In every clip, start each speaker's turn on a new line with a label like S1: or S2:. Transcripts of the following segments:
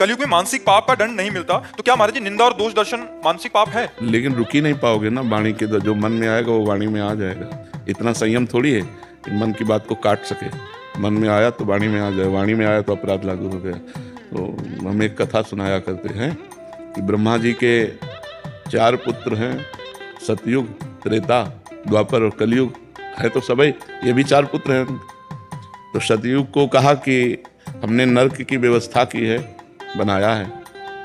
S1: कलयुग में मानसिक पाप का दंड नहीं मिलता, तो क्या महाराज जी निंदा और दोष दर्शन मानसिक पाप है?
S2: लेकिन रुक ही नहीं पाओगे ना वाणी के, जो मन में आएगा वो वाणी में आ जाएगा। इतना संयम थोड़ी है कि मन की बात को काट सके। मन में आया तो वाणी में आ जाए, वाणी में आया तो अपराध लागू हो गया। तो हम एक कथा सुनाया करते हैं कि ब्रह्मा जी के 4 पुत्र हैं, सतयुग, त्रेता, द्वापर और कलयुग है तो सभी, ये भी 4 पुत्र हैं। तो सतयुग को कहा कि हमने नर्क की व्यवस्था की है, बनाया है,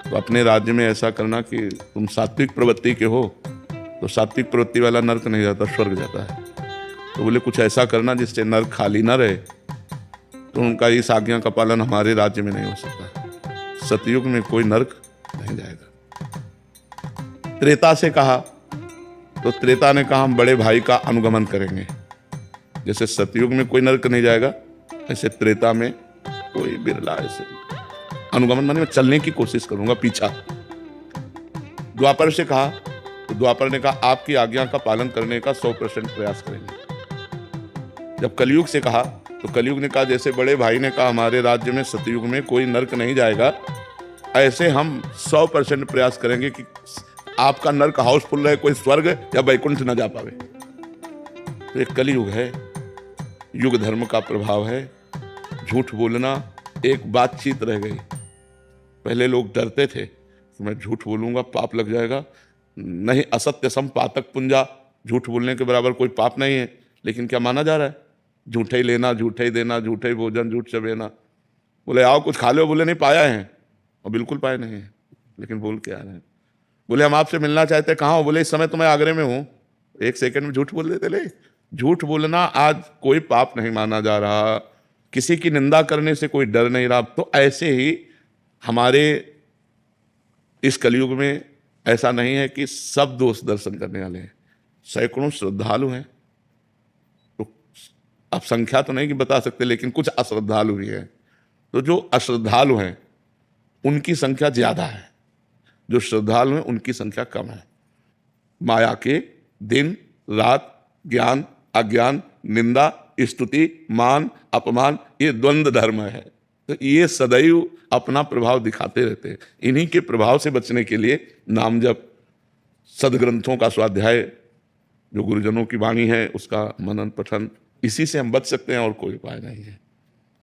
S2: तो अपने राज्य में ऐसा करना कि तुम सात्विक प्रवृत्ति के हो, तो सात्विक प्रवृत्ति वाला नर्क नहीं जाता, स्वर्ग जाता है। तो बोले कुछ ऐसा करना जिससे नर्क खाली ना रहे। तो उनका इस आज्ञा का पालन हमारे राज्य में नहीं हो सकता, सतयुग में कोई नर्क नहीं जाएगा। त्रेता से कहा, तो त्रेता ने कहा हम बड़े भाई का अनुगमन करेंगे। जैसे सतयुग में कोई नर्क नहीं जाएगा, ऐसे त्रेता में कोई बिरला ऐसे अनुगमन, माने मैं चलने की कोशिश करूंगा पीछा। द्वापर से कहा, तो द्वापर ने कहा आपकी आज्ञा का पालन करने का 100% प्रयास करेंगे। जब कलयुग से कहा, तो कलयुग ने कहा जैसे बड़े भाई ने कहा हमारे राज्य में सतयुग में कोई नर्क नहीं जाएगा, ऐसे हम 100% प्रयास करेंगे कि आपका नर्क हाउसफुल रहे, कोई स्वर्ग या वैकुंठ न जा पावे। तो एक कलयुग है, युग धर्म का प्रभाव है। झूठ बोलना एक बातचीत रह गई। पहले लोग डरते थे कि मैं झूठ बोलूंगा पाप लग जाएगा। नहीं, असत्य सम पातक पुंजा, झूठ बोलने के बराबर कोई पाप नहीं है। लेकिन क्या माना जा रहा है? झूठे ही लेना, झूठे ही देना, झूठे ही भोजन, झूठ चबेना। बोले आओ कुछ खा लो, बोले नहीं पाया है, और बिल्कुल पाए नहीं है, लेकिन बोल के आ रहे हैं। बोले हम आपसे मिलना चाहते, कहाँ हो? बोले इस समय तो मैं आगरे में हूँ। 1 सेकंड में झूठ बोल देते। ले, झूठ बोलना आज कोई पाप नहीं माना जा रहा, किसी की निंदा करने से कोई डर नहीं रहा। तो ऐसे ही हमारे इस कलयुग में ऐसा नहीं है कि सब दोष दर्शन करने वाले हैं, सैकड़ों श्रद्धालु हैं। तो अब संख्या तो नहीं कि बता सकते, लेकिन कुछ अश्रद्धालु भी हैं। तो जो अश्रद्धालु हैं उनकी संख्या ज्यादा है, जो श्रद्धालु हैं उनकी संख्या कम है। माया के दिन रात, ज्ञान अज्ञान, निंदा स्तुति, मान अपमान, ये द्वंद्व धर्म है। तो ये सदैव अपना प्रभाव दिखाते रहते हैं। इन्हीं के प्रभाव से बचने के लिए नाम जप, सदग्रंथों का स्वाध्याय, जो गुरुजनों की वाणी है उसका मनन पठन, इसी से हम बच सकते हैं और कोई उपाय नहीं है।